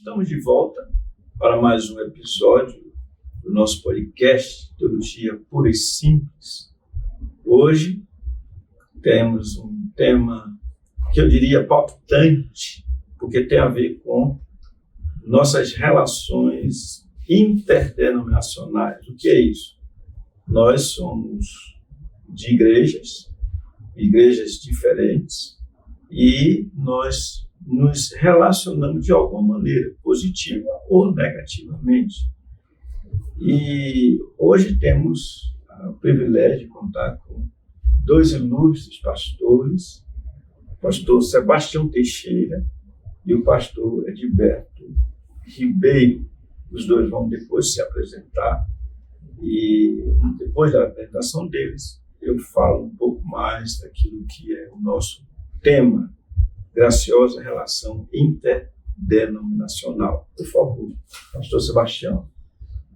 Estamos de volta para mais um episódio do nosso podcast Teologia Pura e Simples. Hoje temos um tema que eu diria palpitante, porque tem a ver com nossas relações interdenominacionais. O que é isso? Nós somos de igrejas diferentes, e nós nos relacionamos de alguma maneira, positiva ou negativamente. E hoje temos o privilégio de contar com dois ilustres pastores, o pastor Sebastião Teixeira e o pastor Edilberto Ribeiro. Os dois vão depois se apresentar e depois da apresentação deles eu falo um pouco mais daquilo que é o nosso tema, graciosa relação interdenominacional. Por favor, pastor Sebastião.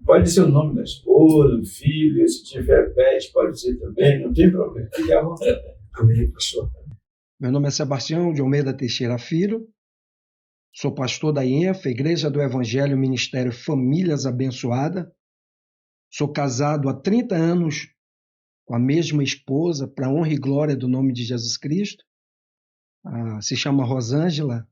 Pode dizer o nome da esposa, do filho, se tiver pet, pode dizer também, não tem problema. Fique à vontade. Amém, pastor. Meu nome é Sebastião de Almeida Teixeira Filho, sou pastor da IENFA, Igreja do Evangelho Ministério Famílias Abençoada. Sou casado há 30 anos com a mesma esposa, para a honra e glória do nome de Jesus Cristo. Se chama Rosângela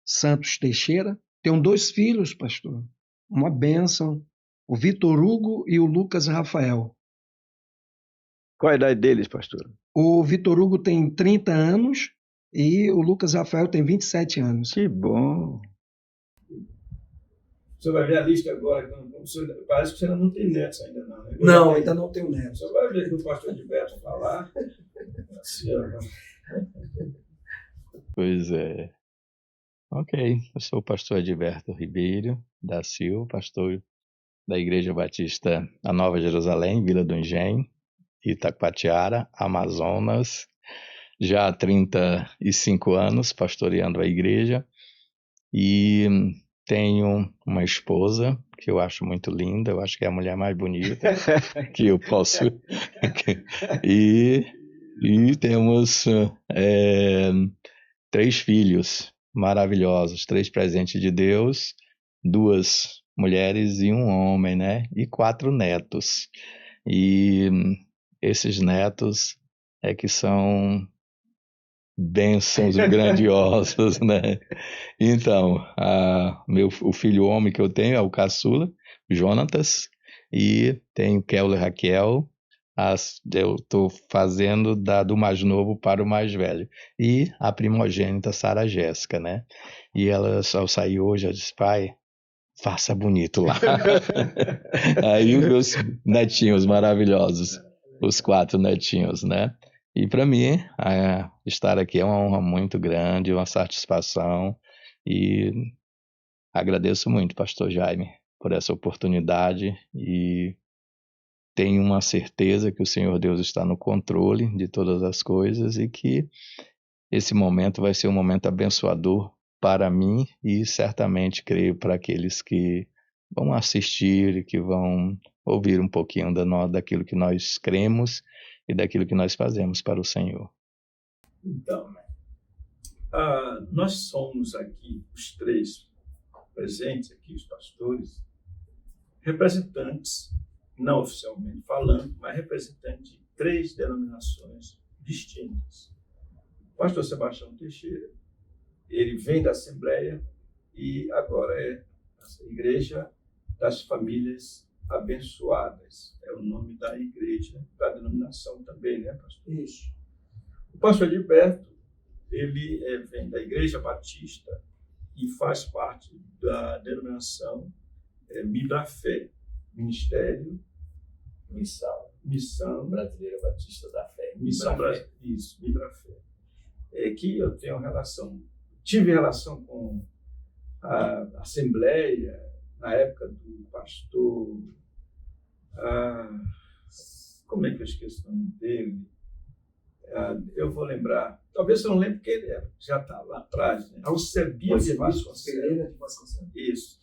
Santos Teixeira. Tenho 2 filhos, pastor. Uma bênção, o Vitor Hugo e o Lucas Rafael. Qual a idade deles, pastor? O Vitor Hugo tem 30 anos e o Lucas Rafael tem 27 anos. Que bom! Você vai ver a lista agora, parece que você ainda não tem netos ainda não. Né? Não, ainda não tenho netos. Você vai ver que o pastor Edilberto falar. Assim, Pois é. Ok, eu sou o pastor Edilberto Ribeiro da Silva, pastor da Igreja Batista da Nova Jerusalém, Vila do Engenho, Itacoatiara, Amazonas, já há 35 anos pastoreando a igreja, e tenho uma esposa que eu acho muito linda, eu acho que é a mulher mais bonita que eu posso. e temos 3 filhos maravilhosos, 3 presentes de Deus, 2 mulheres e 1 homem, né? E 4 netos. E esses netos é que são bênçãos grandiosas, né? Então, o filho homem que eu tenho é o caçula, Jonatas, e tenho Keller Raquel. Eu estou fazendo do mais novo para o mais velho. E a primogênita Sara Jéssica, né? E ela, ao sair hoje, ela disse: pai, faça bonito lá. Aí os meus netinhos maravilhosos, os 4 netinhos, né? E para mim, estar aqui é uma honra muito grande, uma satisfação, e agradeço muito, pastor Jaime, por essa oportunidade, e tenho uma certeza que o Senhor Deus está no controle de todas as coisas e que esse momento vai ser um momento abençoador para mim e certamente creio para aqueles que vão assistir e que vão ouvir um pouquinho daquilo que nós cremos e daquilo que nós fazemos para o Senhor. Então, nós somos aqui, os 3 presentes aqui, os pastores, representantes, não oficialmente falando, mas representantes de 3 denominações distintas. O pastor Sebastião Teixeira, ele vem da Assembleia e agora é a Igreja das Famílias Abençoadas. É o nome da igreja, da denominação também, né, pastor? Isso. O pastor Edilberto, ele vem da Igreja Batista e faz parte da denominação Mibrafé, Ministério Missão Brasileira Batista da Fé. Missão Brasileira, isso, Mibrafé. Que eu tive relação com a Assembleia na época do pastor, como é que eu esqueço o nome dele? Eu vou lembrar, talvez eu não lembre porque ele já está lá atrás, né? Alcebiades de Vasconcelos. Isso.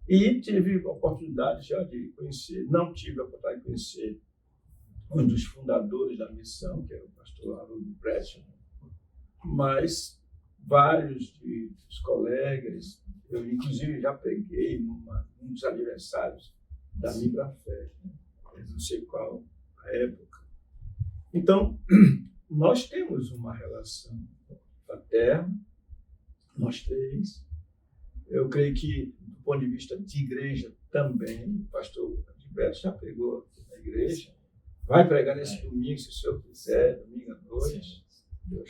E tive a oportunidade já de conhecer, não tive a oportunidade de conhecer um dos fundadores da missão, que é o pastor Haroldo Preston, mas vários dos colegas, Eu, inclusive, já preguei num dos aniversários da Librafé, né? Eu não sei qual a época. Então, nós temos uma relação fraterna, nós três. Eu creio que, do ponto de vista de igreja também, o pastor Gilberto já pregou na igreja, vai pregar nesse domingo, se o senhor quiser, domingo à noite.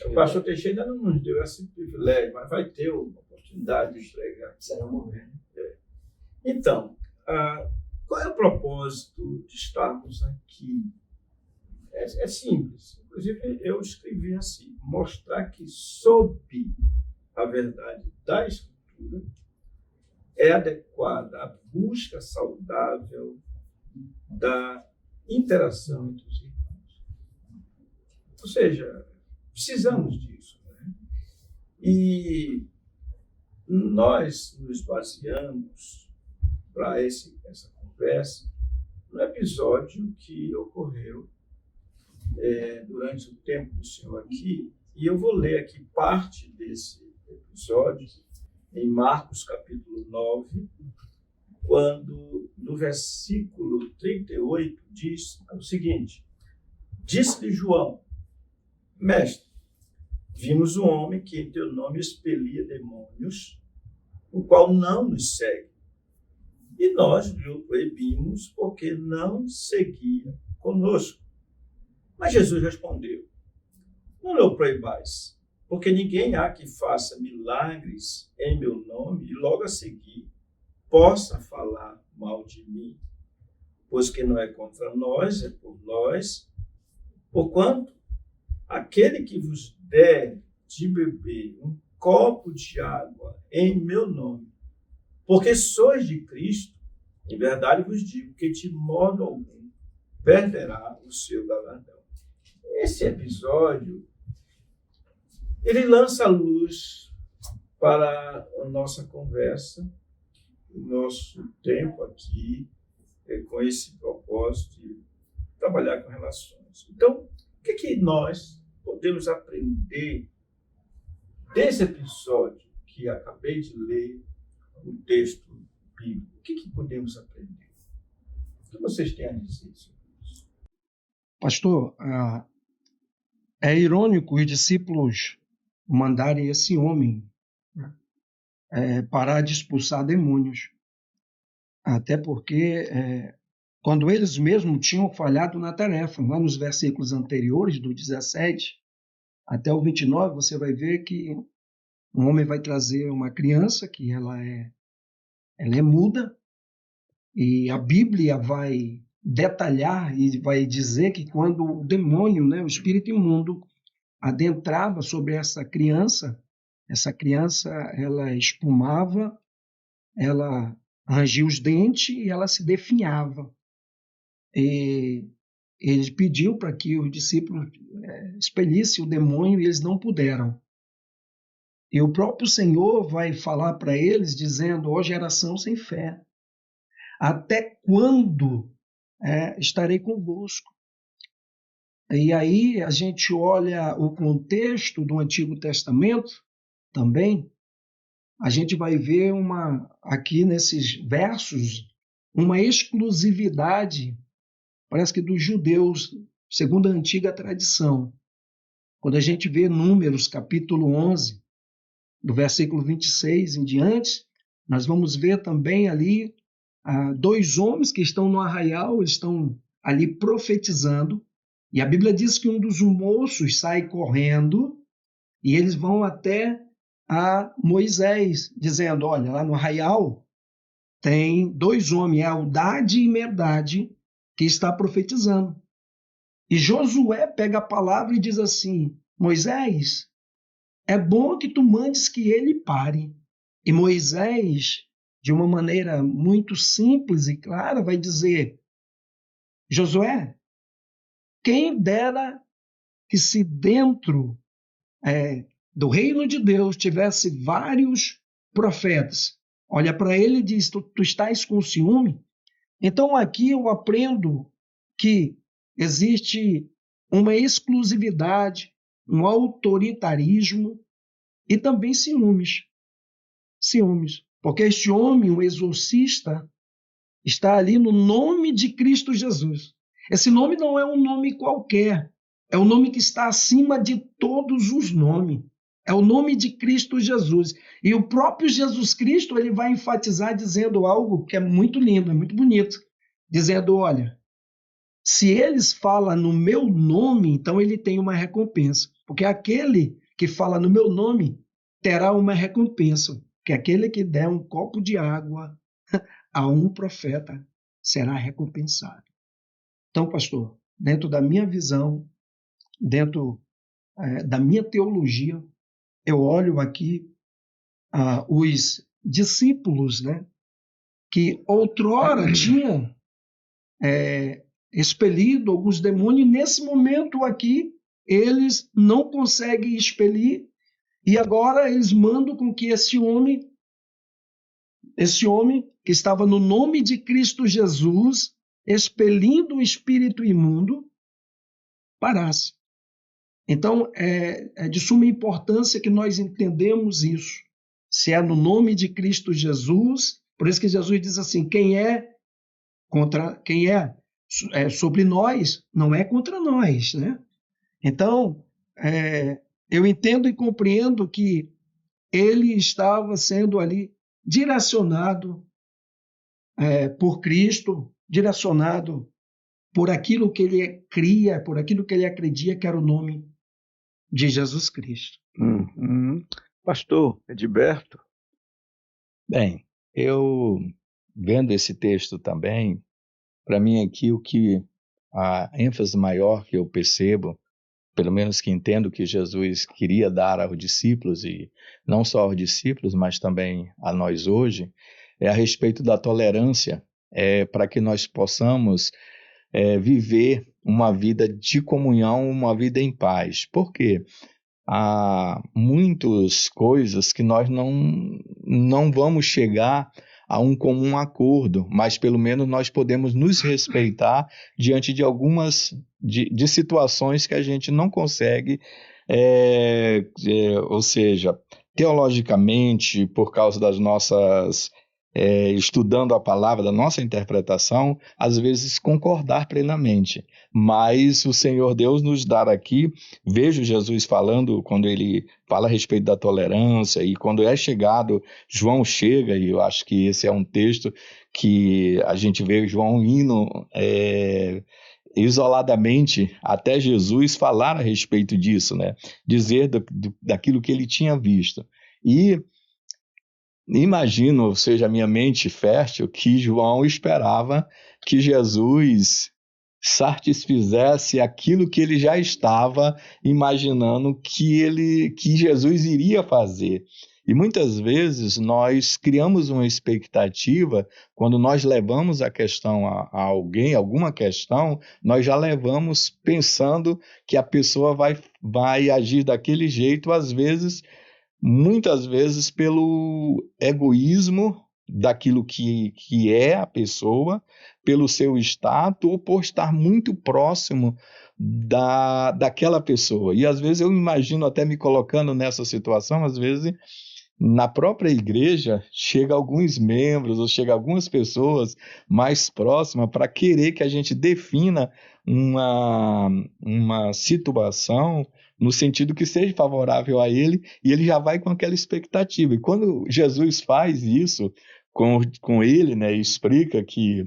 O pastor Teixeira ainda não nos deu esse privilégio, mas vai ter uma oportunidade de pregar. Será um momento. Então, qual é o propósito de estarmos aqui? É simples. Inclusive, eu escrevi assim: mostrar que, sob a verdade da Escritura, é adequada a busca saudável da interação entre os irmãos. Ou seja, precisamos disso, né? E nós nos baseamos para essa conversa no episódio que ocorreu durante o tempo do Senhor aqui, e eu vou ler aqui parte desse episódio em Marcos capítulo 9, quando no versículo 38 diz o seguinte: disse-lhe João: mestre, vimos um homem que em teu nome expelia demônios, o qual não nos segue. E nós lhe o proibimos porque não seguia conosco. Mas Jesus respondeu: não lhe o proibais, porque ninguém há que faça milagres em meu nome e logo a seguir possa falar mal de mim. Pois que não é contra nós, é por nós. Porquanto aquele que vos der de beber um copo de água em meu nome, porque sois de Cristo, em verdade vos digo que de modo algum perderá o seu galardão. Esse episódio, ele lança luz para a nossa conversa, o nosso tempo aqui, com esse propósito de trabalhar com relações. Então, o que nós podemos aprender desse episódio que acabei de ler, o texto bíblico? O que podemos aprender? O que vocês têm a dizer sobre isso? Pastor, é irônico os discípulos mandarem esse homem parar de expulsar demônios. Até porque, quando eles mesmos tinham falhado na tarefa, lá nos versículos anteriores, do 17 até o 29, você vai ver que um homem vai trazer uma criança que ela é muda, e a Bíblia vai detalhar e vai dizer que quando o demônio, o espírito imundo, adentrava sobre essa criança ela espumava, ela rangia os dentes e ela se definhava. E ele pediu para que os discípulos expelissem o demônio e eles não puderam. E o próprio Senhor vai falar para eles dizendo: ó geração sem fé, até quando estarei convosco? E aí a gente olha o contexto do Antigo Testamento também, a gente vai ver aqui nesses versos uma exclusividade, parece que dos judeus, segundo a antiga tradição. Quando a gente vê Números capítulo 11, do versículo 26 em diante, nós vamos ver também ali dois homens que estão no arraial, eles estão ali profetizando, e a Bíblia diz que um dos moços sai correndo e eles vão até a Moisés, dizendo: olha, lá no arraial tem dois homens, Eldade e Medade, que está profetizando. E Josué pega a palavra e diz assim: Moisés, é bom que tu mandes que ele pare. E Moisés, de uma maneira muito simples e clara, vai dizer: Josué, quem dera que se dentro do reino de Deus tivesse vários profetas. Olha para ele e diz: tu estás com ciúme? Então aqui eu aprendo que existe uma exclusividade, um autoritarismo e também ciúmes. Ciúmes. Porque este homem, o exorcista, está ali no nome de Cristo Jesus. Esse nome não é um nome qualquer, é o nome que está acima de todos os nomes. É o nome de Cristo Jesus. E o próprio Jesus Cristo ele vai enfatizar dizendo algo que é muito lindo, é muito bonito. Dizendo, olha, se eles falam no meu nome, então ele tem uma recompensa. Porque aquele que fala no meu nome terá uma recompensa. Que aquele que der um copo de água a um profeta será recompensado. Então, pastor, dentro da minha visão, dentro da minha teologia, eu olho aqui os discípulos, né, que outrora tinham expelido alguns demônios, e nesse momento aqui eles não conseguem expelir, e agora eles mandam com que esse homem que estava no nome de Cristo Jesus, expelindo o espírito imundo, parasse. Então, é de suma importância que nós entendemos isso. Se é no nome de Cristo Jesus, por isso que Jesus diz assim, quem é sobre nós, não é contra nós, né? Então, eu entendo e compreendo que ele estava sendo ali direcionado por Cristo, direcionado por aquilo que ele cria, por aquilo que ele acredita que era o nome de Jesus Cristo. Pastor Edberto. Bem, eu vendo esse texto também, para mim aqui a ênfase maior que eu percebo, pelo menos que entendo que Jesus queria dar aos discípulos, e não só aos discípulos, mas também a nós hoje, é a respeito da tolerância, para que nós possamos viver uma vida de comunhão, uma vida em paz. Por quê? Há muitas coisas que nós não vamos chegar a um comum acordo, mas pelo menos nós podemos nos respeitar diante de algumas de situações que a gente não consegue, ou seja, teologicamente, por causa das nossas estudando a palavra, da nossa interpretação, às vezes concordar plenamente. Mas o Senhor Deus nos dá aqui, vejo Jesus falando, quando ele fala a respeito da tolerância, e quando é chegado, João chega, e eu acho que esse é um texto que a gente vê João indo isoladamente até Jesus falar a respeito disso, né? Dizer daquilo que ele tinha visto. E imagino, ou seja, a minha mente fértil, que João esperava que Jesus satisfizesse aquilo que ele já estava imaginando que Jesus iria fazer. E muitas vezes nós criamos uma expectativa, quando nós levamos a questão a alguém, alguma questão, nós já levamos pensando que a pessoa vai agir daquele jeito, muitas vezes pelo egoísmo daquilo que é a pessoa, pelo seu status, ou por estar muito próximo daquela pessoa. E às vezes eu imagino até me colocando nessa situação, às vezes na própria igreja chega alguns membros ou chega algumas pessoas mais próximas para querer que a gente defina uma situação no sentido que seja favorável a ele, e ele já vai com aquela expectativa. E quando Jesus faz isso com ele, né, e explica que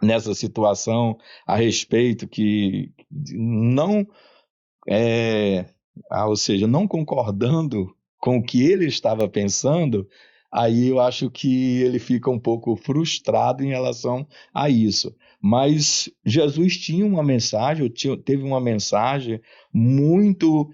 nessa situação a respeito que não ou seja, não concordando com o que ele estava pensando, aí eu acho que ele fica um pouco frustrado em relação a isso. Mas Jesus tinha uma mensagem, teve uma mensagem muito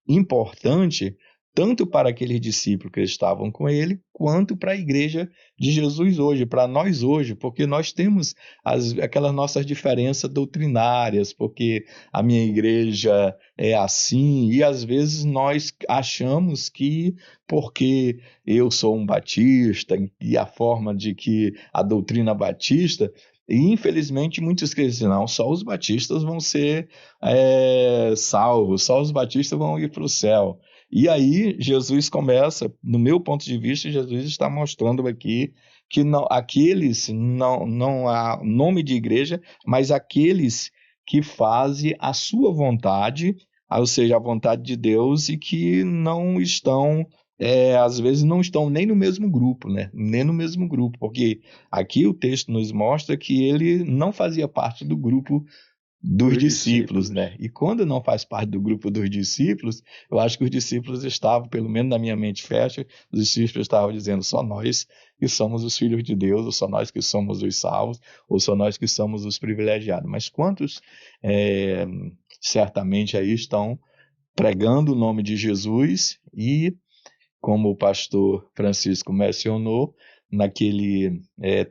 importante, tanto para aqueles discípulos que estavam com ele, quanto para a igreja de Jesus hoje, para nós hoje, porque nós temos aquelas nossas diferenças doutrinárias, porque a minha igreja é assim, e às vezes nós achamos que porque eu sou um batista, e a forma de que a doutrina batista, e infelizmente muitos dizem, não, só os batistas vão ser salvos, só os batistas vão ir para o céu. E aí Jesus começa, no meu ponto de vista, Jesus está mostrando aqui que não, aqueles, não há nome de igreja, mas aqueles que fazem a sua vontade, ou seja, a vontade de Deus, e que não estão, às vezes não estão nem no mesmo grupo, né? Nem no mesmo grupo, porque aqui o texto nos mostra que ele não fazia parte do grupo dos Dos discípulos, discípulos. né? E quando não faz parte do grupo dos discípulos, eu acho que os discípulos estavam, pelo menos na minha mente fecha, os discípulos estavam dizendo só nós que somos os filhos de Deus, ou só nós que somos os salvos, ou só nós que somos os privilegiados. Mas quantos é, certamente aí estão pregando o nome de Jesus e, como o pastor Francisco mencionou, naquele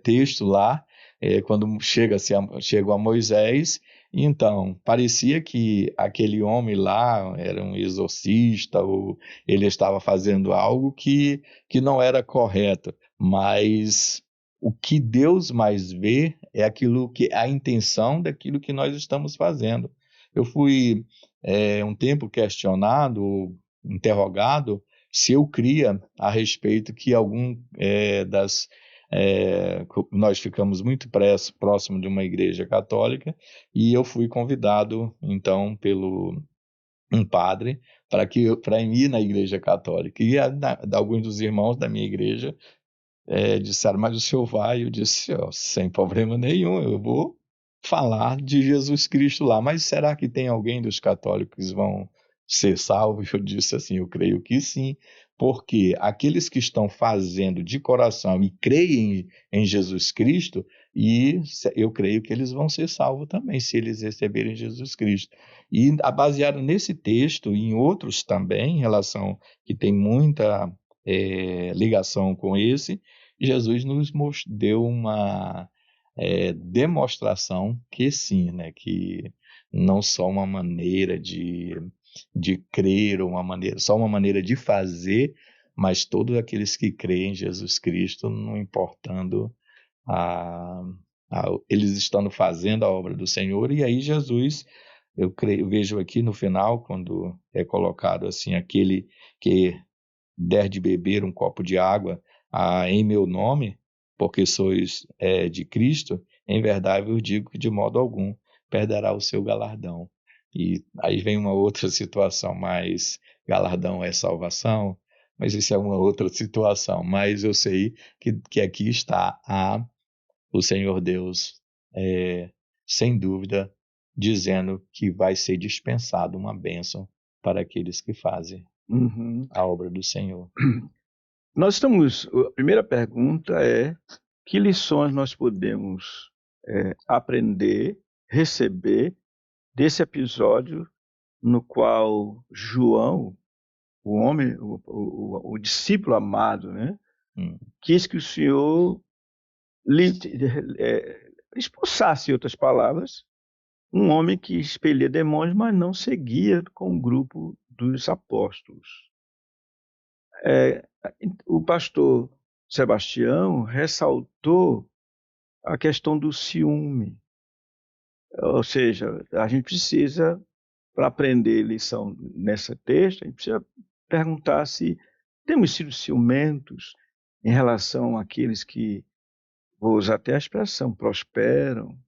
texto lá, quando chega a Moisés, então, parecia que aquele homem lá era um exorcista, ou ele estava fazendo algo que não era correto, mas o que Deus mais vê é aquilo que a intenção daquilo que nós estamos fazendo. Eu fui um tempo questionado, interrogado, se eu cria a respeito que nós ficamos muito próximo de uma igreja católica e eu fui convidado então pelo um padre para ir na igreja católica e alguns dos irmãos da minha igreja disseram, mas o senhor vai? Eu disse, ó, sem problema nenhum, eu vou falar de Jesus Cristo lá, mas será que tem alguém dos católicos que vão ser salvos? Eu disse assim, eu creio que sim, porque aqueles que estão fazendo de coração e creem em Jesus Cristo, e eu creio que eles vão ser salvos também, se eles receberem Jesus Cristo. E baseado nesse texto e em outros também, em relação que tem muita ligação com esse, Jesus nos deu uma demonstração que sim, né, que não só uma maneira de crer, só uma maneira de fazer, mas todos aqueles que creem em Jesus Cristo, não importando eles estando fazendo a obra do Senhor, e aí Jesus, vejo aqui no final, quando é colocado assim, aquele que der de beber um copo de água em meu nome, porque sois de Cristo, em verdade eu digo que de modo algum perderá o seu galardão. E aí vem uma outra situação, mas galardão é salvação, mas isso é uma outra situação. Mas eu sei que aqui está o Senhor Deus, sem dúvida, dizendo que vai ser dispensado uma bênção para aqueles que fazem Uhum. a obra do Senhor. A primeira pergunta é: que lições nós podemos aprender, receber desse episódio no qual João, o homem, o discípulo amado, né, Hum. quis que o Senhor expulsasse, em outras palavras, um homem que expelia demônios, mas não seguia com o grupo dos apóstolos. O pastor Sebastião ressaltou a questão do ciúme, ou seja, a gente precisa, para aprender lição nessa texto, a gente precisa perguntar se temos sido ciumentos em relação àqueles que, vou usar até a expressão, prosperam,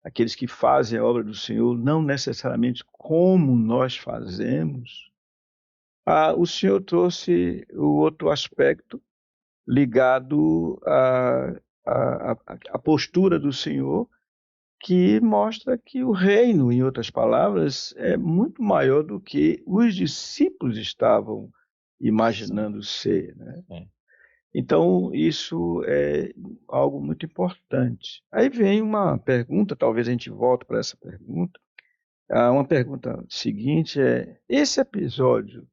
aqueles que fazem a obra do Senhor, não necessariamente como nós fazemos. O Senhor trouxe o outro aspecto ligado à postura do Senhor, que mostra que o reino, em outras palavras, é muito maior do que os discípulos estavam imaginando ser, né? Então, isso é algo muito importante. Aí vem uma pergunta, talvez a gente volte para essa pergunta. Uma pergunta seguinte esse episódio,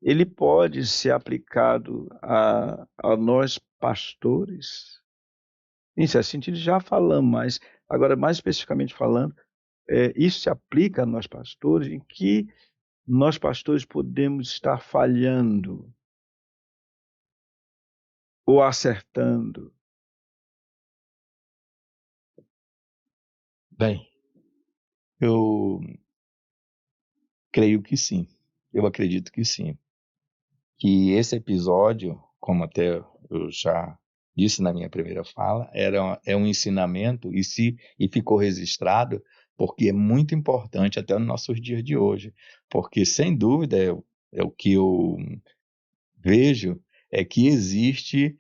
ele pode ser aplicado a nós pastores? Em certo sentido, já falamos, mas agora, mais especificamente falando, isso se aplica a nós pastores, em que nós pastores podemos estar falhando ou acertando. Bem, eu creio que sim. Eu acredito que sim. que esse episódio, como até eu já disse na minha primeira fala, é um ensinamento e ficou registrado porque é muito importante até nos nossos dias de hoje, porque sem dúvida é o que eu vejo é que existe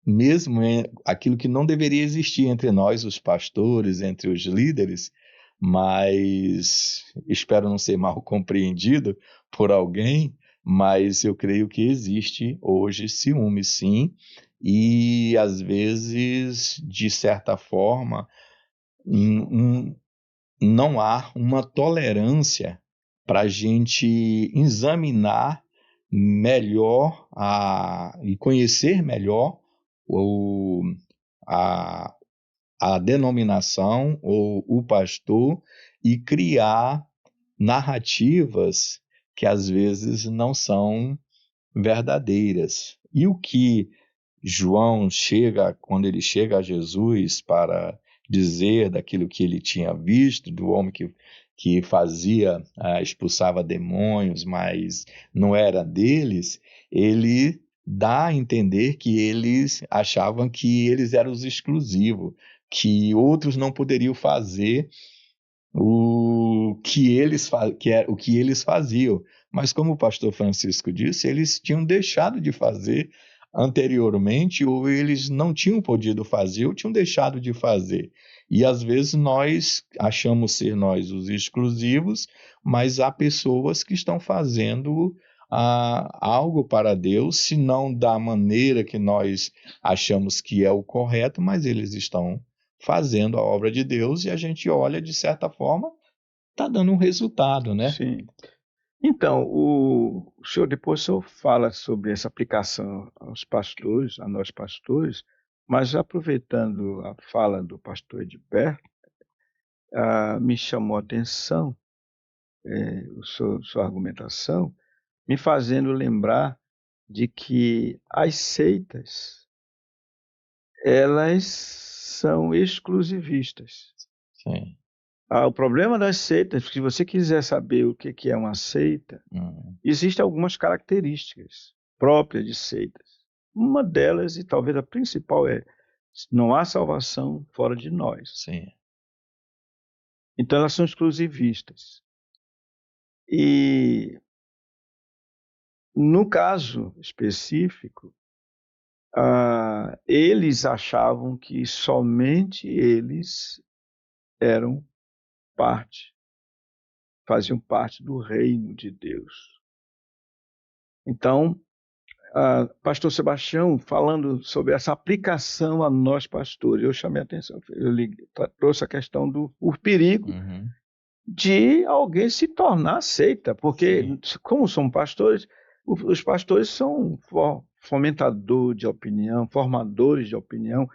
mesmo aquilo que não deveria existir entre nós, os pastores, entre os líderes, mas espero não ser mal compreendido por alguém, mas eu creio que existe hoje ciúme, sim, e às vezes, de certa forma, não há uma tolerância para a gente examinar melhor e conhecer melhor a, a denominação ou o pastor e criar narrativas que às vezes não são verdadeiras. E o que João quando ele chega a Jesus para dizer daquilo que ele tinha visto, do homem que expulsava demônios, mas não era deles, ele dá a entender que eles achavam que eles eram os exclusivos, que outros não poderiam fazer o que eles faziam. Mas como o pastor Francisco disse, eles tinham deixado de fazer anteriormente, ou eles não tinham podido fazer, ou tinham deixado de fazer. E às vezes nós achamos ser nós os exclusivos, mas há pessoas que estão fazendo algo para Deus, se não da maneira que nós achamos que é o correto, mas eles estão fazendo a obra de Deus e a gente olha, de certa forma, está dando um resultado, né? Sim. Então, o senhor depois fala sobre essa aplicação aos pastores, a nós pastores, mas aproveitando a fala do pastor Edberto, me chamou a atenção sua argumentação, me fazendo lembrar de que as seitas, elas são exclusivistas. Sim. O problema das seitas, se você quiser saber o que é uma seita, existem algumas características próprias de seitas. Uma delas, e talvez a principal, é não há salvação fora de nós. Sim. Então elas são exclusivistas. E no caso específico, eles achavam que somente eles faziam parte do reino de Deus. Então, pastor Sebastião, falando sobre essa aplicação a nós pastores, eu chamei a atenção, trouxe a questão do perigo de alguém se tornar seita, porque como são pastores, os pastores são fomentadores de opinião, formadores de opinião,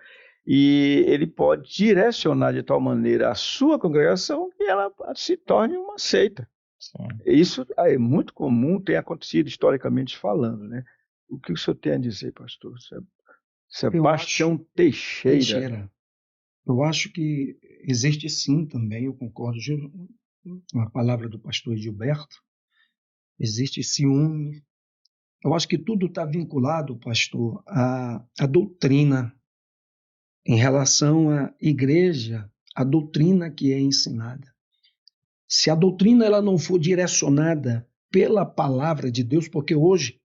e ele pode direcionar de tal maneira a sua congregação que ela se torne uma seita. Sim. Isso é muito comum, tem acontecido historicamente falando, né? O que o senhor tem a dizer, pastor Sebastião Teixeira? Eu acho que existe sim também, eu concordo com a palavra do pastor Gilberto, existe ciúme. Eu acho que tudo está vinculado, pastor, à doutrina, em relação à igreja, a doutrina que é ensinada. Se a doutrina ela não for direcionada pela palavra de Deus, porque hoje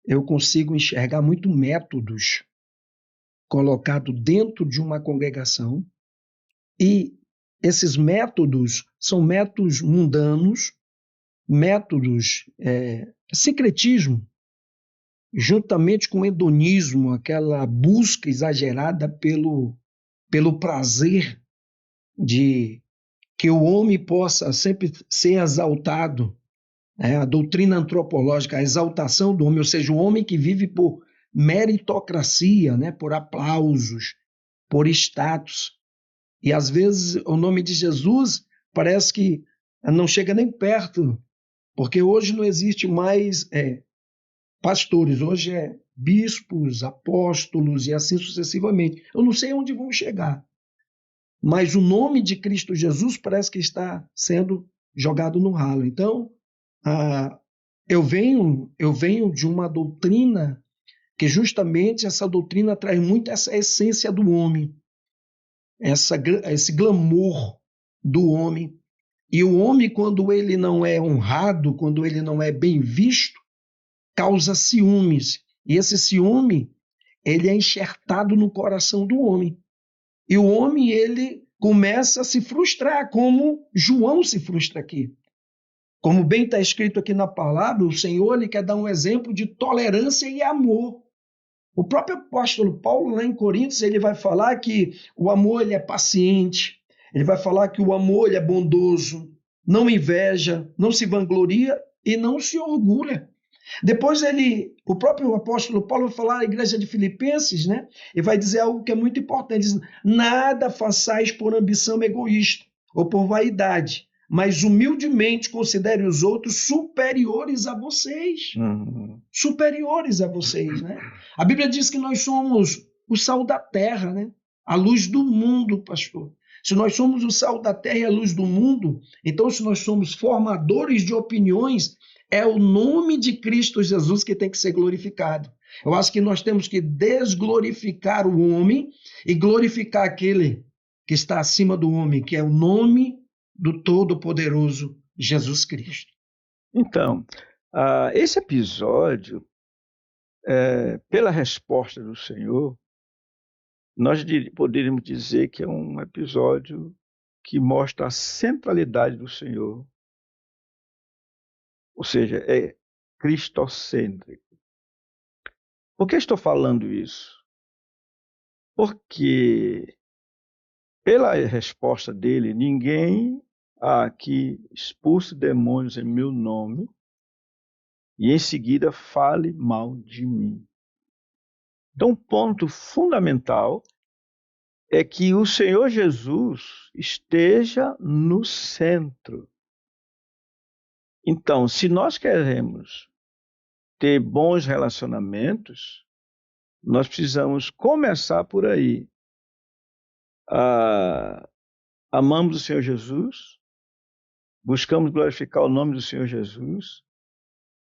eu consigo enxergar muito métodos colocados dentro de uma congregação, e esses métodos são métodos mundanos, métodos secretismo, juntamente com o hedonismo, aquela busca exagerada pelo prazer de que o homem possa sempre ser exaltado, a doutrina antropológica, a exaltação do homem, ou seja, o homem que vive por meritocracia, por aplausos, por status. E às vezes o nome de Jesus parece que não chega nem perto, porque hoje não existe mais pastores, hoje é bispos, apóstolos e assim sucessivamente. Eu não sei onde vão chegar, mas o nome de Cristo Jesus parece que está sendo jogado no ralo. Então, eu venho de uma doutrina que justamente essa doutrina traz muito essa essência do homem, esse glamour do homem. E o homem, quando ele não é honrado, quando ele não é bem visto, causa ciúmes. E esse ciúme, ele é enxertado no coração do homem. E o homem, ele começa a se frustrar, como João se frustra aqui. Como bem está escrito aqui na palavra, o Senhor ele quer dar um exemplo de tolerância e amor. O próprio apóstolo Paulo, lá em Coríntios, ele vai falar que o amor ele é paciente, ele vai falar que o amor ele é bondoso, não inveja, não se vangloria e não se orgulha. Depois o próprio apóstolo Paulo vai falar à igreja de Filipenses, né? E vai dizer algo que é muito importante, diz, nada façais por ambição egoísta ou por vaidade, mas humildemente considere os outros superiores a vocês. Superiores a vocês, né? A Bíblia diz que nós somos o sal da terra, né? A luz do mundo, pastor. Se nós somos o sal da terra e a luz do mundo, então se nós somos formadores de opiniões, é o nome de Cristo Jesus que tem que ser glorificado. Eu acho que nós temos que desglorificar o homem e glorificar aquele que está acima do homem, que é o nome do Todo-Poderoso Jesus Cristo. Então, esse episódio, pela resposta do Senhor, nós poderíamos dizer que é um episódio que mostra a centralidade do Senhor, ou seja, é cristocêntrico. Por que estou falando isso? Porque, pela resposta dele, ninguém aqui expulse demônios em meu nome e em seguida fale mal de mim. Então, um ponto fundamental é que o Senhor Jesus esteja no centro. Então, se nós queremos ter bons relacionamentos, nós precisamos começar por aí. Amamos o Senhor Jesus, buscamos glorificar o nome do Senhor Jesus.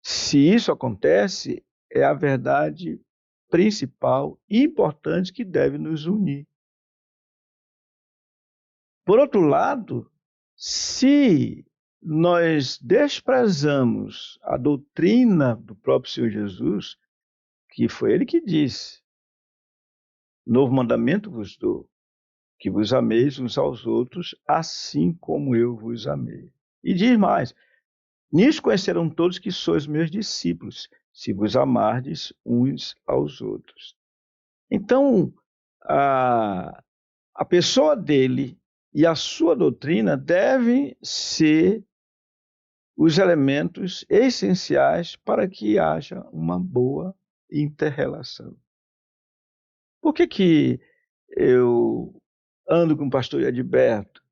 Se isso acontece, é a verdade principal e importante que deve nos unir. Por outro lado, se nós desprezamos a doutrina do próprio Senhor Jesus, que foi ele que disse, novo mandamento vos dou, que vos ameis uns aos outros, assim como eu vos amei. E diz mais, nisso conhecerão todos que sois meus discípulos, se vos amardes uns aos outros. Então, a pessoa dele e a sua doutrina devem ser os elementos essenciais para que haja uma boa inter-relação. Por que eu ando com o pastor Edberto?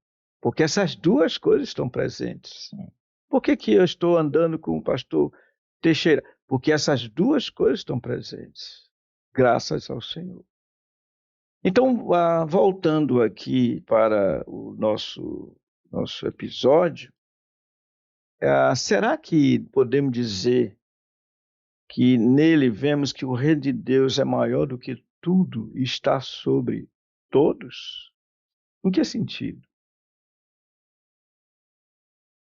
Porque essas duas coisas estão presentes. Por que eu estou andando com o pastor Teixeira? Porque essas duas coisas estão presentes, graças ao Senhor. Então, voltando aqui para o nosso episódio, será que podemos dizer que nele vemos que o reino de Deus é maior do que tudo e está sobre todos? Em que sentido?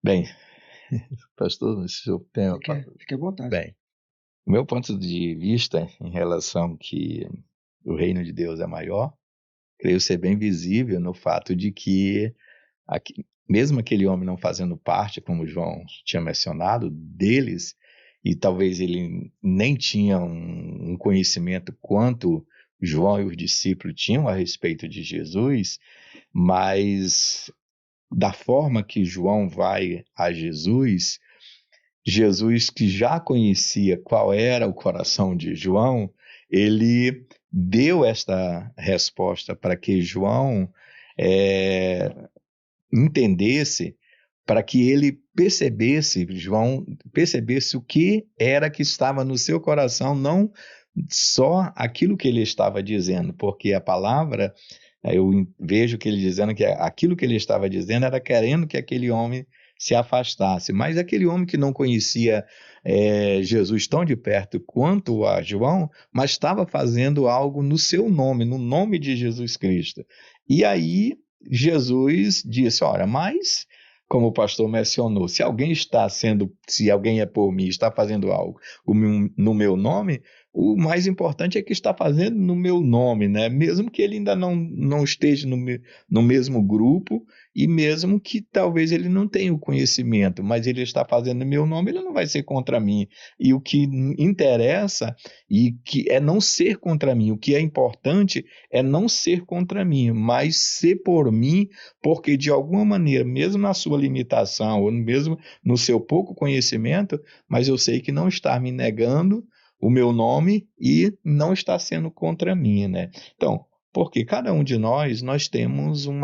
Bem, pastor, se eu tenho... Fique à vontade. Bem, o meu ponto de vista em relação que o reino de Deus é maior, creio ser bem visível no fato de que, mesmo aquele homem não fazendo parte, como João tinha mencionado, deles, e talvez ele nem tinha um conhecimento quanto João e os discípulos tinham a respeito de Jesus, mas da forma que João vai a Jesus, Jesus que já conhecia qual era o coração de João, ele deu esta resposta para que João entendesse, para que ele João percebesse o que era que estava no seu coração, não só aquilo que ele estava dizendo, porque a palavra, eu vejo que ele dizendo que aquilo que ele estava dizendo era querendo que aquele homem se afastasse. Mas aquele homem que não conhecia Jesus tão de perto quanto a João, mas estava fazendo algo no seu nome, no nome de Jesus Cristo. E aí Jesus disse, olha, mas, como o pastor mencionou, se alguém é por mim, está fazendo algo no meu nome, o mais importante é que está fazendo no meu nome, né? Mesmo que ele ainda não esteja no mesmo grupo e mesmo que talvez ele não tenha o conhecimento, mas ele está fazendo no meu nome, ele não vai ser contra mim. E o que interessa e que é não ser contra mim, o que é importante é não ser contra mim, mas ser por mim, porque de alguma maneira, mesmo na sua limitação ou mesmo no seu pouco conhecimento, mas eu sei que não está me negando o meu nome e não está sendo contra mim, né? Então, porque cada um de nós temos um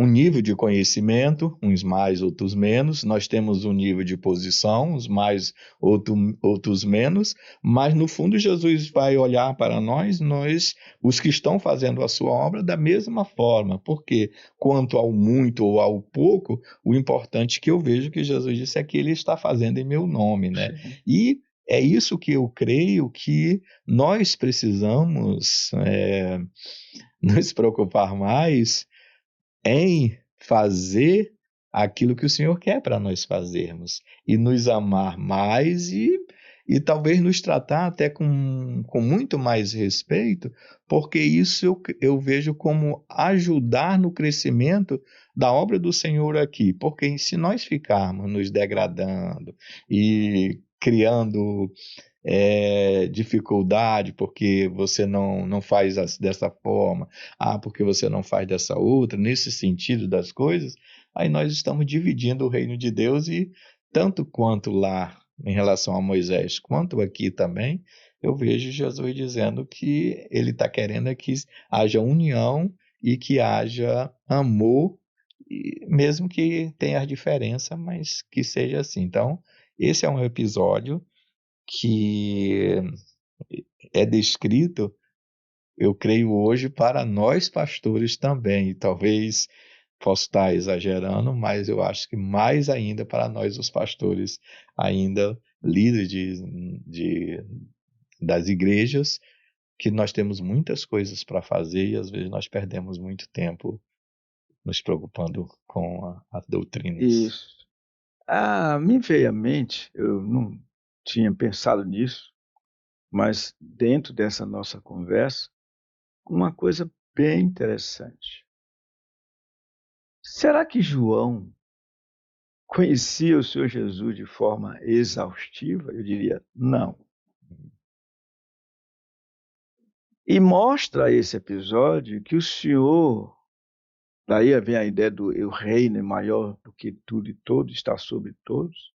nível de conhecimento, uns mais, outros menos, nós temos um nível de posição, uns mais, outros menos, mas no fundo Jesus vai olhar para nós, os que estão fazendo a sua obra, da mesma forma, porque quanto ao muito ou ao pouco, o importante que eu vejo que Jesus disse é que ele está fazendo em meu nome, né? Sim. E é isso que eu creio que nós precisamos nos preocupar mais em fazer aquilo que o Senhor quer para nós fazermos e nos amar mais e talvez nos tratar até com muito mais respeito, porque isso eu vejo como ajudar no crescimento da obra do Senhor aqui, porque se nós ficarmos nos degradando e criando dificuldade porque você não faz dessa forma, porque você não faz dessa outra, nesse sentido das coisas, aí nós estamos dividindo o reino de Deus e tanto quanto lá em relação a Moisés, quanto aqui também, eu vejo Jesus dizendo que ele está querendo que haja união e que haja amor, mesmo que tenha diferença, mas que seja assim. Então, esse é um episódio que é descrito, eu creio hoje, para nós pastores também. E talvez posso estar exagerando, mas eu acho que mais ainda para nós, os pastores, ainda líderes das igrejas, que nós temos muitas coisas para fazer e às vezes nós perdemos muito tempo nos preocupando com as doutrinas. Isso. Me veio à mente, eu não tinha pensado nisso, mas dentro dessa nossa conversa, uma coisa bem interessante. Será que João conhecia o Senhor Jesus de forma exaustiva? Eu diria não. E mostra esse episódio que o Senhor, daí vem a ideia do eu reino é maior do que tudo e todo, está sobre todos,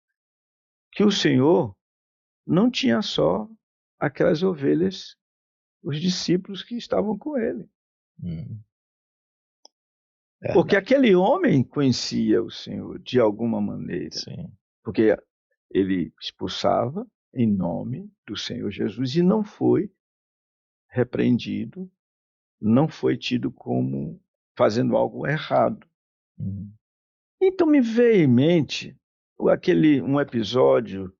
que o Senhor não tinha só aquelas ovelhas, os discípulos que estavam com ele. Porque aquele homem conhecia o Senhor de alguma maneira. Sim. Porque ele expulsava em nome do Senhor Jesus e não foi repreendido, não foi tido como fazendo algo errado. Então me veio em mente um episódio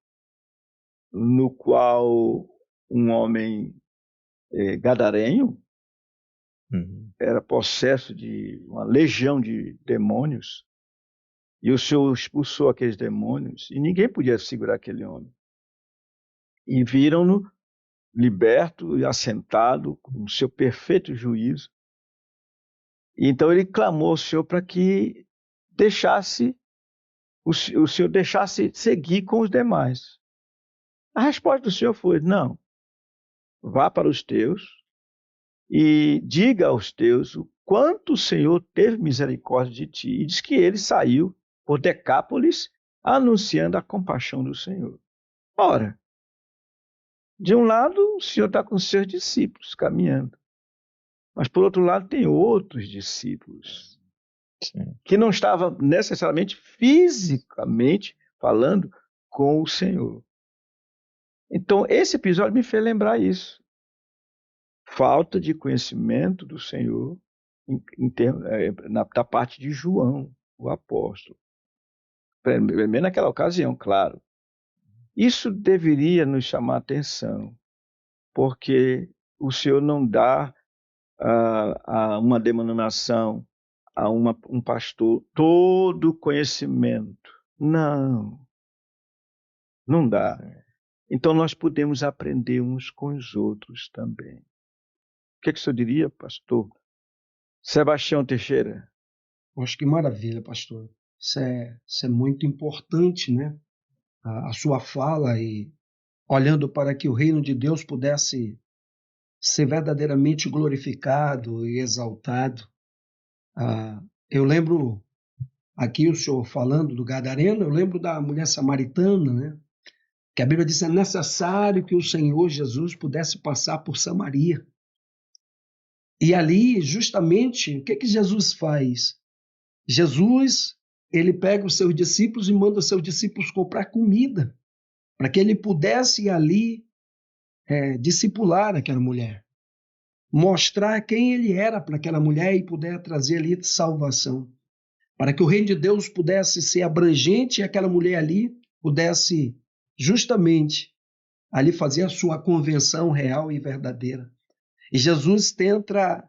no qual um homem gadarenho era possesso de uma legião de demônios e o Senhor expulsou aqueles demônios e ninguém podia segurar aquele homem. E viram-no liberto e assentado com o seu perfeito juízo. E então ele clamou ao Senhor para que o Senhor deixasse seguir com os demais. A resposta do Senhor foi: não, vá para os teus e diga aos teus o quanto o Senhor teve misericórdia de ti. E diz que ele saiu por Decápolis anunciando a compaixão do Senhor. Ora, de um lado o Senhor está com os seus discípulos caminhando, mas por outro lado tem outros discípulos que não estavam necessariamente fisicamente falando com o Senhor. Então esse episódio me fez lembrar isso. Falta de conhecimento do Senhor da parte de João. o apóstolo. Primeiro naquela ocasião, claro. Isso deveria nos chamar a atenção, porque o Senhor não dá a uma denominação, a um pastor, todo conhecimento. Não dá. Então nós podemos aprender uns com os outros também. O que o senhor diria, pastor Sebastião Teixeira? Acho que maravilha, pastor. Isso é muito importante, né? A sua fala e olhando para que o reino de Deus pudesse ser verdadeiramente glorificado e exaltado. Eu lembro aqui o senhor falando do Gadareno, eu lembro da mulher samaritana, né? Que a Bíblia diz que é necessário que o Senhor Jesus pudesse passar por Samaria. E ali, justamente, o que Jesus faz? Jesus, ele pega os seus discípulos e manda os seus discípulos comprar comida, para que ele pudesse ir ali discipular aquela mulher, mostrar quem ele era para aquela mulher e puder trazer ali salvação, para que o reino de Deus pudesse ser abrangente e aquela mulher ali pudesse justamente ali fazer a sua convenção real e verdadeira. E Jesus tenta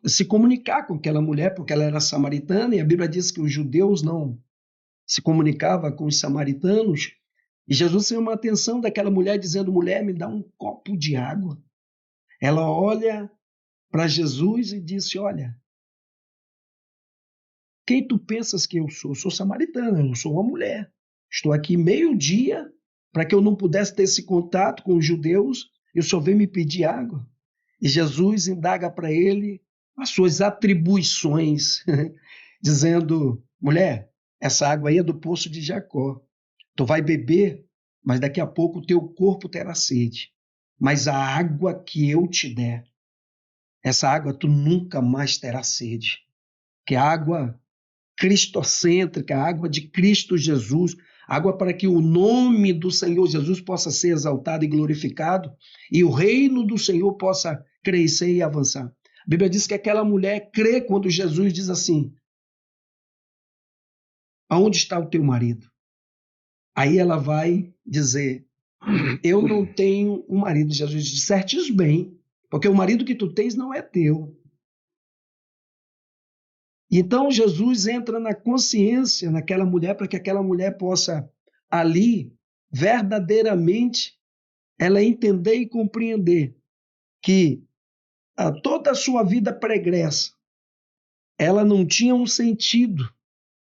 se comunicar com aquela mulher, porque ela era samaritana, e a Bíblia diz que os judeus não se comunicavam com os samaritanos, e Jesus chama a atenção daquela mulher, dizendo: mulher, me dá um copo de água. Ela olha para Jesus e disse: olha, quem tu pensas que eu sou? Eu sou samaritana, eu sou uma mulher. Estou aqui meio-dia para que eu não pudesse ter esse contato com os judeus, e o senhor vem me pedir água. E Jesus indaga para ele as suas atribuições, dizendo: mulher, essa água aí é do poço de Jacó. Tu vai beber, mas daqui a pouco o teu corpo terá sede. Mas a água que eu te der, essa água tu nunca mais terás sede. Que é água cristocêntrica, a água de Cristo Jesus, água para que o nome do Senhor Jesus possa ser exaltado e glorificado e o reino do Senhor possa crescer e avançar. A Bíblia diz que aquela mulher crê quando Jesus diz assim: aonde está o teu marido? Aí ela vai dizer: eu não tenho um marido. Jesus diz: certes bem, porque o marido que tu tens não é teu. Então Jesus entra na consciência naquela mulher para que aquela mulher possa ali verdadeiramente ela entender e compreender que toda a sua vida pregressa ela não tinha um sentido.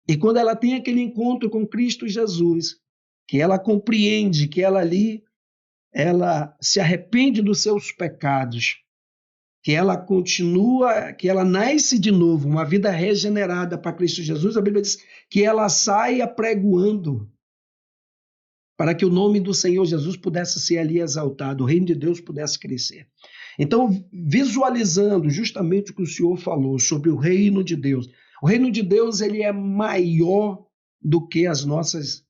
E quando ela tem aquele encontro com Cristo Jesus, que ela compreende que ela ali ela se arrepende dos seus pecados, que ela continua, que ela nasce de novo, uma vida regenerada para Cristo Jesus, a Bíblia diz que ela sai apregoando para que o nome do Senhor Jesus pudesse ser ali exaltado, o reino de Deus pudesse crescer. Então, visualizando justamente o que o Senhor falou sobre o reino de Deus, o reino de Deus ele é maior do que as nossas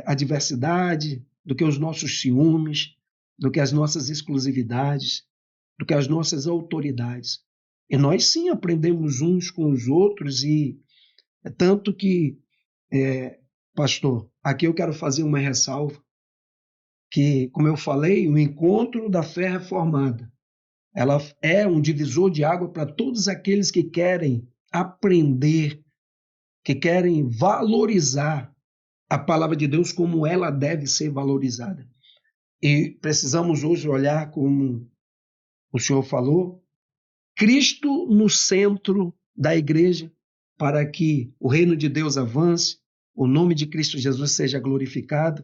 adversidades, do que os nossos ciúmes, do que as nossas exclusividades, do que as nossas autoridades. E nós sim aprendemos uns com os outros, e tanto que, pastor, aqui eu quero fazer uma ressalva, que, como eu falei, o encontro da fé reformada, ela é um divisor de água para todos aqueles que querem aprender, que querem valorizar a palavra de Deus como ela deve ser valorizada. E precisamos hoje olhar como o senhor falou, Cristo no centro da igreja, para que o reino de Deus avance, o nome de Cristo Jesus seja glorificado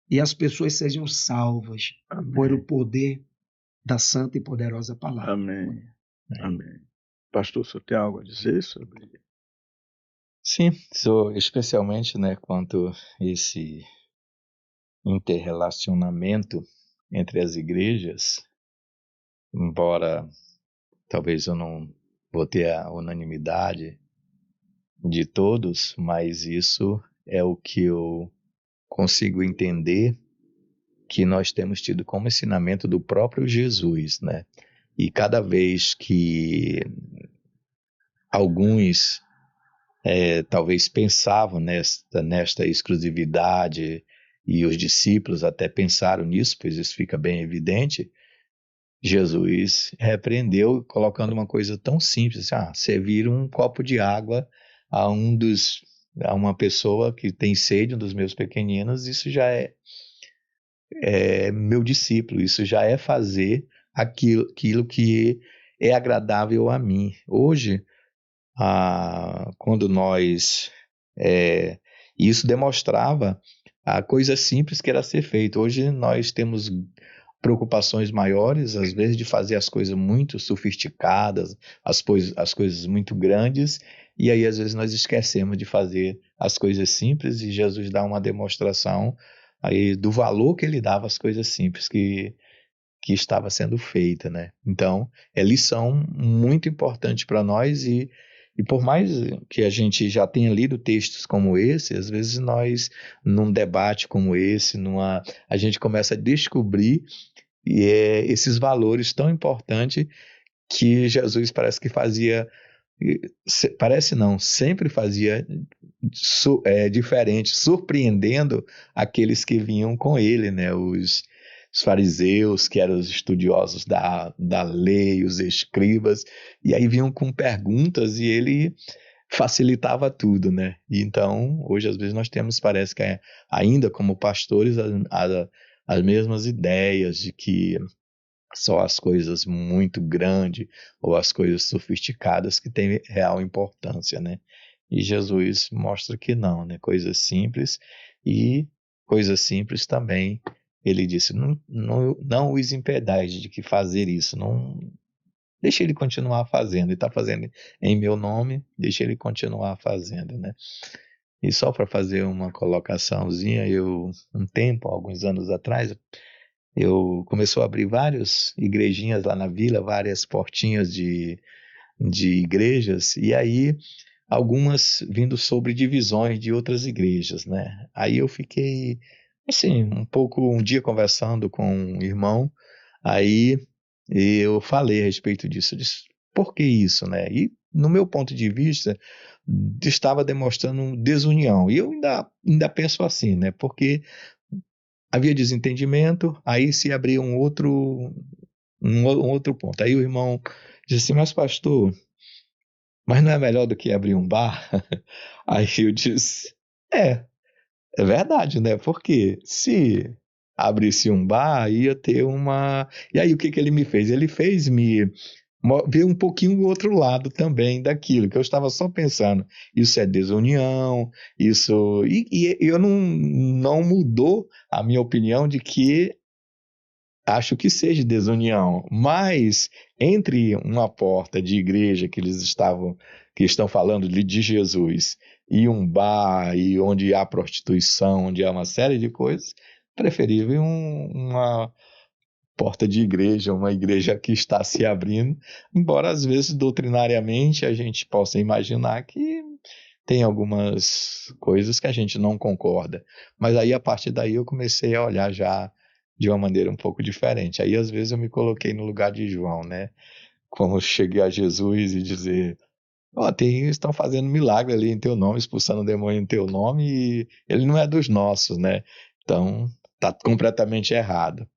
e as pessoas sejam salvas por o poder da santa e poderosa palavra. Amém. Amém. Pastor, o senhor tem algo a dizer sobre? Sim, especialmente, né, quanto esse interrelacionamento entre as igrejas, embora talvez eu não vou ter a unanimidade de todos, mas isso é o que eu consigo entender que nós temos tido como ensinamento do próprio Jesus, né? E cada vez que alguns talvez pensavam nesta exclusividade, e os discípulos até pensaram nisso, pois isso fica bem evidente. Jesus repreendeu colocando uma coisa tão simples, servir um copo de água a a uma pessoa que tem sede, um dos meus pequeninos, isso já é meu discípulo, isso já é fazer aquilo que é agradável a mim. Hoje, quando isso demonstrava a coisa simples que era ser feita. Hoje nós temos preocupações maiores, às vezes, de fazer as coisas muito sofisticadas, as coisas muito grandes, e aí às vezes nós esquecemos de fazer as coisas simples, e Jesus dá uma demonstração aí do valor que ele dava às coisas simples que estava sendo feita, né? Então, é lição muito importante para nós, e por mais que a gente já tenha lido textos como esse, às vezes nós, num debate como esse, a gente começa a descobrir esses valores tão importantes que Jesus parece que fazia, parece não, sempre fazia diferente, surpreendendo aqueles que vinham com ele, né? Os fariseus, que eram os estudiosos da lei, os escribas, e aí vinham com perguntas e ele facilitava tudo, né? E então, hoje às vezes nós temos, parece que ainda como pastores, as mesmas ideias de que só as coisas muito grandes ou as coisas sofisticadas que têm real importância, né? E Jesus mostra que não, né? Coisas simples, e coisas simples também, ele disse, não os impedais de que fazer isso, não deixe ele continuar fazendo, ele está fazendo em meu nome, deixe ele continuar fazendo, né? E só para fazer uma colocaçãozinha, alguns anos atrás, eu começou a abrir várias igrejinhas lá na vila, várias portinhas de igrejas, e aí algumas vindo sobre divisões de outras igrejas, né? Aí eu fiquei, assim, um dia conversando com um irmão, aí eu falei a respeito disso, eu disse, por que isso, né? E no meu ponto de vista, estava demonstrando desunião, e eu ainda penso assim, né? Porque havia desentendimento, aí se abria um outro ponto. Aí o irmão disse assim, mas pastor, mas não é melhor do que abrir um bar? Aí eu disse, é verdade, né? Porque se abrisse um bar, ia ter uma... E aí o que ele me fez? Ele fez me ver um pouquinho o outro lado também daquilo, que eu estava só pensando, isso é desunião, isso... E eu não mudou a minha opinião de que acho que seja desunião, mas entre uma porta de igreja que estão falando de Jesus, e um bar, e onde há prostituição, onde há uma série de coisas, preferível uma porta de igreja, uma igreja que está se abrindo, embora às vezes doutrinariamente a gente possa imaginar que tem algumas coisas que a gente não concorda, mas aí a partir daí eu comecei a olhar já de uma maneira um pouco diferente. Aí às vezes eu me coloquei no lugar de João, né? Como cheguei a Jesus e dizer, estão fazendo milagre ali em teu nome, expulsando o demônio em teu nome, e ele não é dos nossos, né? Então tá completamente errado.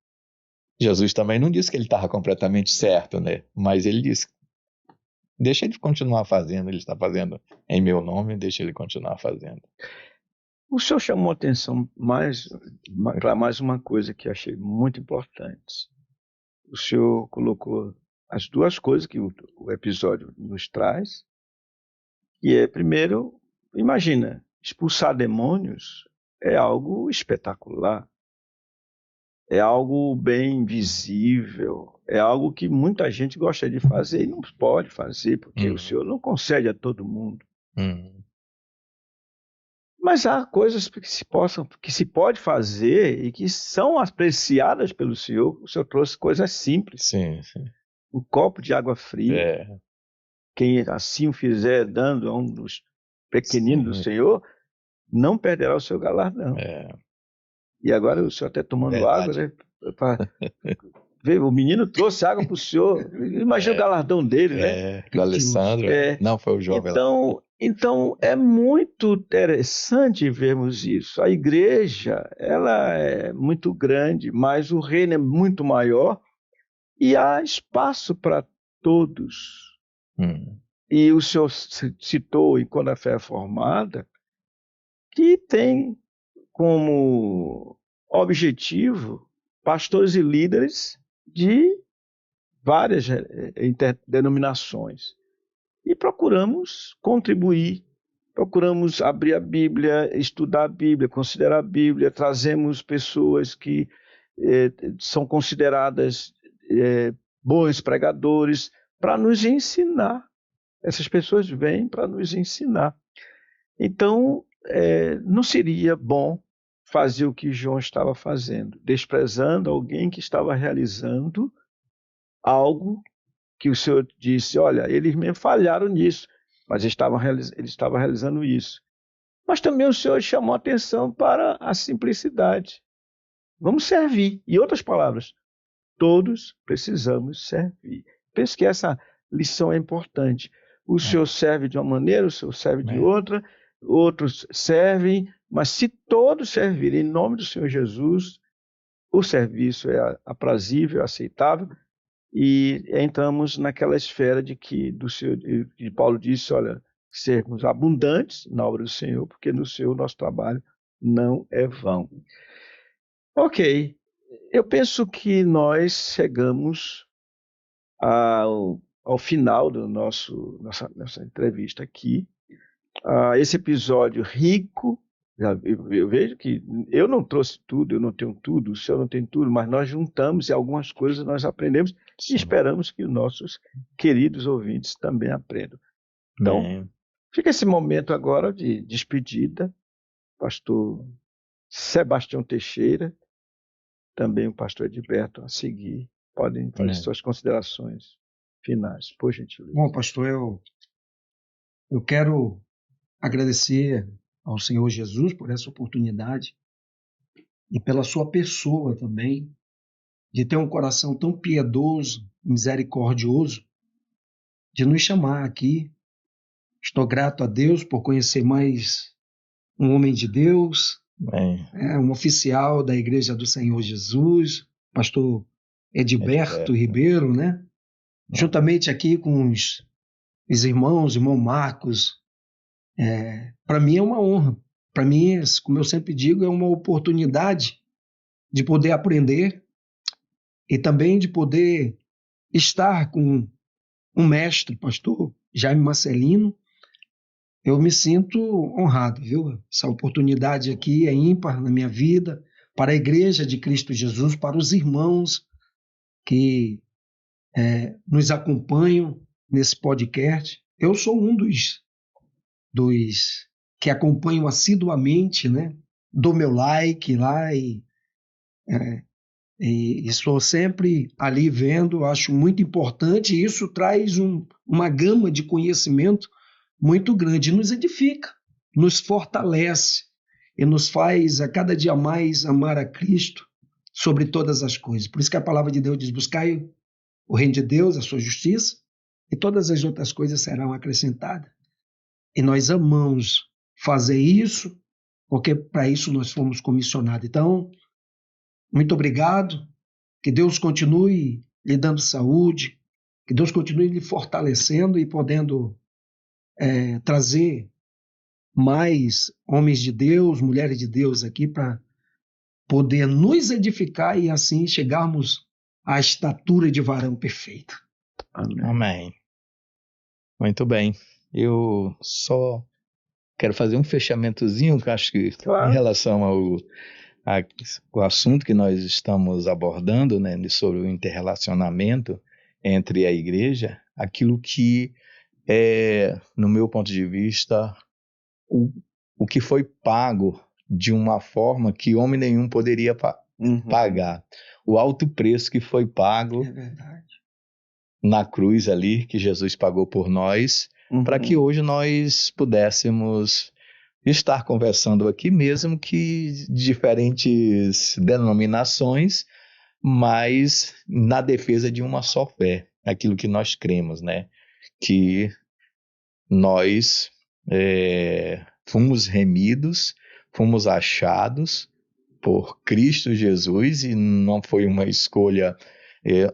Jesus também não disse que ele estava completamente certo, né? Mas ele disse, deixa ele continuar fazendo, ele está fazendo em meu nome, deixa ele continuar fazendo. O senhor chamou a atenção para mais uma coisa que achei muito importante. O senhor colocou as duas coisas que o episódio nos traz, que é, primeiro, imagina, expulsar demônios é algo espetacular, é algo bem visível, é algo que muita gente gosta de fazer e não pode fazer, porque o senhor não concede a todo mundo. Mas há coisas que se pode fazer e que são apreciadas pelo senhor. O senhor trouxe coisas simples. Sim, sim. Um copo de água fria. Quem assim o fizer dando a um dos pequeninos do Senhor, não perderá o seu galardão. E agora o senhor até tomando água, né? o menino trouxe água para o senhor. Imagina o galardão dele, né? Do Alessandro. Não, foi o jovem lá. Então, é muito interessante vermos isso. A igreja, ela é muito grande, mas o reino é muito maior e há espaço para todos. E o senhor citou, quando a fé é formada, que tem como objetivo pastores e líderes de várias denominações. E procuramos contribuir, procuramos abrir a Bíblia, estudar a Bíblia, considerar a Bíblia, trazemos pessoas que são consideradas bons pregadores para nos ensinar. Essas pessoas vêm para nos ensinar. Então, não seria bom fazer o que João estava fazendo, desprezando alguém que estava realizando algo que o Senhor disse, olha, eles mesmo falharam nisso, mas ele estava realizando isso. Mas também o Senhor chamou a atenção para a simplicidade. Vamos servir. Em outras palavras, todos precisamos servir. Penso que essa lição é importante. O Senhor serve de uma maneira, o Senhor serve de outra, outros servem, mas se todos servirem em nome do Senhor Jesus, o serviço é aprazível, aceitável, e entramos naquela esfera de Paulo disse, olha, sermos abundantes na obra do Senhor, porque no Senhor nosso trabalho não é vão. Ok, eu penso que nós chegamos ao final da nossa entrevista aqui. Esse episódio rico, eu vejo que eu não trouxe tudo, eu não tenho tudo, o senhor não tem tudo, mas nós juntamos e algumas coisas nós aprendemos. Sim. E esperamos que os nossos queridos ouvintes também aprendam. Então, fica esse momento agora de despedida, pastor Sebastião Teixeira, também o pastor Edilberto a seguir, podem fazer suas considerações finais, por gentileza. Bom, pastor, eu quero agradecer ao Senhor Jesus por essa oportunidade e pela sua pessoa também, de ter um coração tão piedoso, misericordioso, de nos chamar aqui. Estou grato a Deus por conhecer mais um homem de Deus, um oficial da Igreja do Senhor Jesus, pastor Edilberto Ribeiro, né? Juntamente aqui com os irmãos, irmão Marcos. Para mim é uma honra. Para mim, como eu sempre digo, é uma oportunidade de poder aprender e também de poder estar com um mestre, pastor Jaime Marcelino. Eu me sinto honrado, viu? Essa oportunidade aqui é ímpar na minha vida, para a Igreja de Cristo Jesus, para os irmãos que nos acompanham nesse podcast. Eu sou um dos que acompanham assiduamente, né? Dou meu like lá e estou sempre ali vendo, acho muito importante, e isso traz uma gama de conhecimento muito grande, nos edifica, nos fortalece e nos faz a cada dia mais amar a Cristo sobre todas as coisas. Por isso que a palavra de Deus diz, buscai o reino de Deus, a sua justiça, e todas as outras coisas serão acrescentadas. E nós amamos fazer isso, porque para isso nós fomos comissionados. Então, muito obrigado, que Deus continue lhe dando saúde, que Deus continue lhe fortalecendo e podendo trazer mais homens de Deus, mulheres de Deus aqui para poder nos edificar e assim chegarmos à estatura de varão perfeito. Amém. Muito bem. Eu só quero fazer um fechamentozinho, que acho que em relação ao assunto que nós estamos abordando, né, sobre o interrelacionamento entre a igreja, aquilo que no meu ponto de vista, o que foi pago de uma forma que homem nenhum poderia pagar. O alto preço que foi pago na cruz ali, que Jesus pagou por nós, para que hoje nós pudéssemos estar conversando aqui, mesmo que de diferentes denominações, mas na defesa de uma só fé, aquilo que nós cremos, né? Que nós fomos remidos, fomos achados por Cristo Jesus e não foi uma escolha.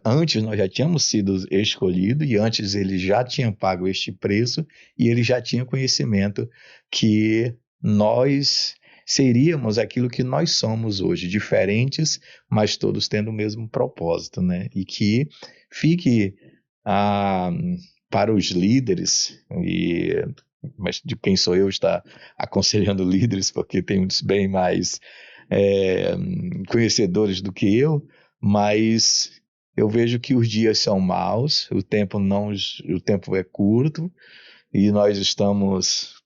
Antes nós já tínhamos sido escolhidos e antes ele já tinha pago este preço e ele já tinha conhecimento que nós seríamos aquilo que nós somos hoje, diferentes, mas todos tendo o mesmo propósito, né? E que fique para os líderes, mas de quem sou eu estar aconselhando líderes, porque tem muitos bem mais conhecedores do que eu, mas eu vejo que os dias são maus, o tempo é curto e nós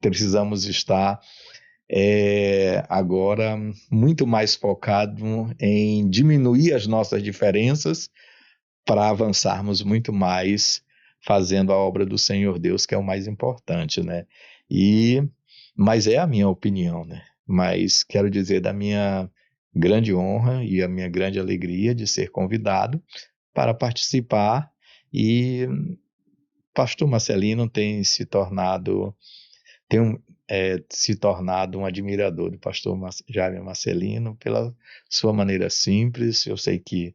precisamos estar agora muito mais focado em diminuir as nossas diferenças para avançarmos muito mais fazendo a obra do Senhor Deus, que é o mais importante, né? Mas é a minha opinião, né? Mas quero dizer da minha grande honra e a minha grande alegria de ser convidado para participar, e pastor Marcelino tem se tornado um admirador do pastor Jaime Marcelino pela sua maneira simples. Eu sei que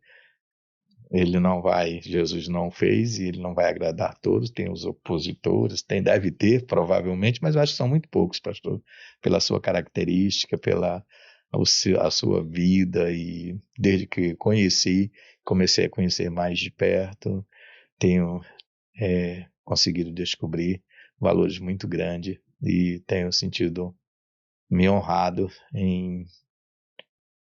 Jesus não fez e ele não vai agradar a todos, tem os opositores, deve ter provavelmente, mas eu acho que são muito poucos, pastor, pela sua característica, a sua vida, e desde que comecei a conhecer mais de perto, tenho conseguido descobrir valores muito grandes e tenho sentido me honrado em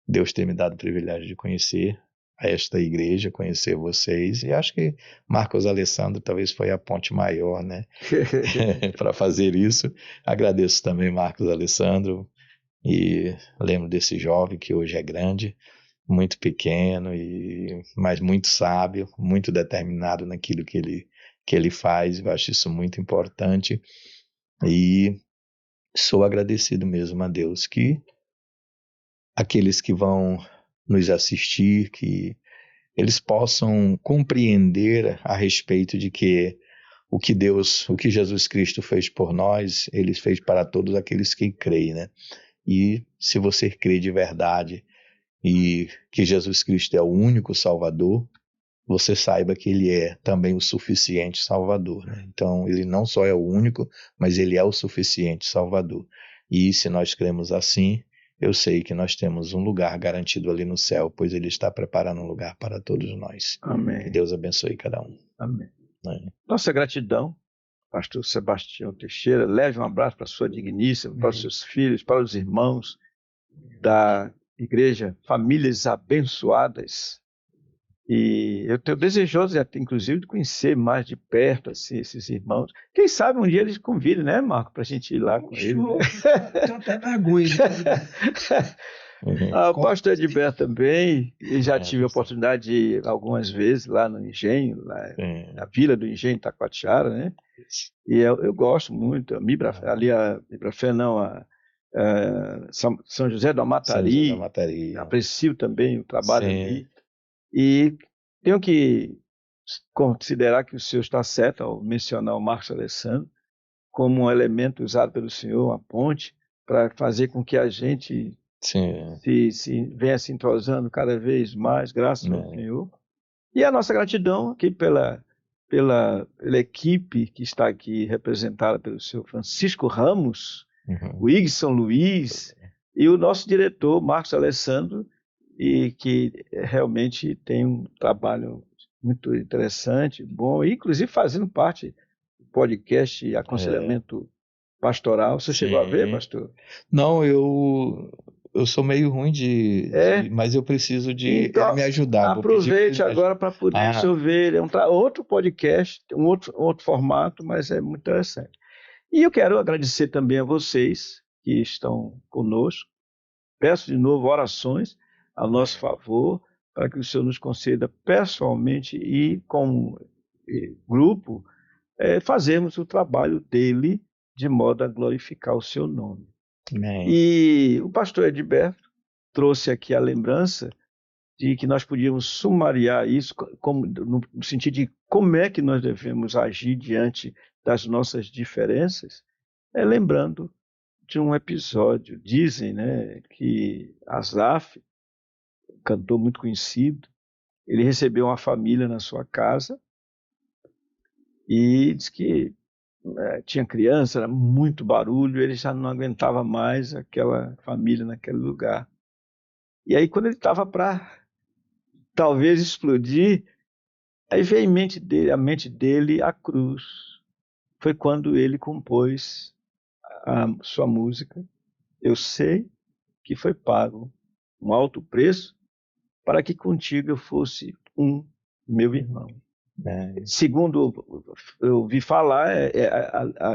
Deus ter me dado o privilégio de conhecer a esta igreja, conhecer vocês, e acho que Marcos Alessandro talvez foi a ponte maior, né, para fazer isso. Agradeço também Marcos Alessandro, e lembro desse jovem que hoje é grande, muito pequeno, mas muito sábio, muito determinado naquilo que ele faz. Eu acho isso muito importante e sou agradecido mesmo a Deus que aqueles que vão nos assistir, que eles possam compreender a respeito de que o que Jesus Cristo fez por nós, ele fez para todos aqueles que creem, né? E se você crê de verdade e que Jesus Cristo é o único Salvador, você saiba que ele é também o suficiente Salvador, né? Então, ele não só é o único, mas ele é o suficiente Salvador. E se nós cremos assim, eu sei que nós temos um lugar garantido ali no céu, pois ele está preparando um lugar para todos nós. Amém. Que Deus abençoe cada um. Amém. Nossa gratidão, pastor Sebastião Teixeira. Leve um abraço para a sua digníssima, para os seus filhos, para os irmãos da igreja Famílias Abençoadas. E eu tenho desejoso, inclusive, de conhecer mais de perto assim, esses irmãos. Quem sabe um dia eles convidem, né, Marco, para a gente ir lá com eles. Tenho até vergonha de O pastor Edberto também, eu já tive a oportunidade de ir algumas vezes lá no Engenho, na Vila do Engenho, Taquatiara, né? E eu gosto muito, São José do Amatari, aprecio também o trabalho ali. E tenho que considerar que o senhor está certo ao mencionar o Marcos Alessandro como um elemento usado pelo senhor, uma ponte, para fazer com que a gente se venha se entrosando cada vez mais, graças ao Senhor. E a nossa gratidão aqui pela equipe que está aqui representada pelo senhor Francisco Ramos, o Igson Luiz e o nosso diretor Marcos Alessandro, e que realmente tem um trabalho muito interessante, bom, inclusive fazendo parte do podcast Aconselhamento Pastoral. Você chegou a ver, pastor? Não, eu sou meio ruim mas eu preciso de então, me ajudar. Aproveite agora para poder ver. É outro podcast, um outro formato, mas é muito interessante. E eu quero agradecer também a vocês que estão conosco. Peço de novo orações a nosso favor, para que o Senhor nos conceda pessoalmente e como grupo fazermos o trabalho dele de modo a glorificar o seu nome. Amém. E o pastor Edberto trouxe aqui a lembrança de que nós podíamos sumariar isso no sentido de como é que nós devemos agir diante das nossas diferenças, lembrando de um episódio. Dizem, né, que Asaf, cantor muito conhecido, ele recebeu uma família na sua casa e diz que tinha criança, era muito barulho, ele já não aguentava mais aquela família naquele lugar. E aí, quando ele estava para talvez explodir, aí veio à mente dele a cruz. Foi quando ele compôs a sua música. Eu sei que foi pago um alto preço para que contigo eu fosse meu irmão. Segundo eu ouvi falar,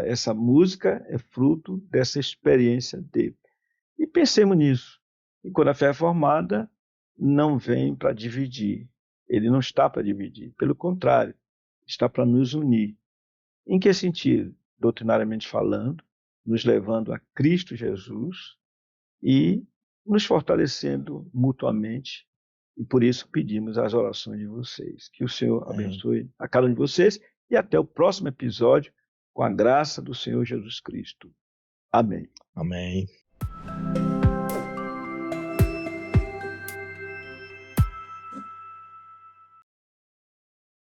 essa música é fruto dessa experiência dele. E pensemos nisso. E quando a fé é formada, não vem para dividir. Ele não está para dividir. Pelo contrário, está para nos unir. Em que sentido? Doutrinariamente falando, nos levando a Cristo Jesus e nos fortalecendo mutuamente. E por isso pedimos as orações de vocês. Que o Senhor abençoe a cada um de vocês e até o próximo episódio, com a graça do Senhor Jesus Cristo. Amém. Amém.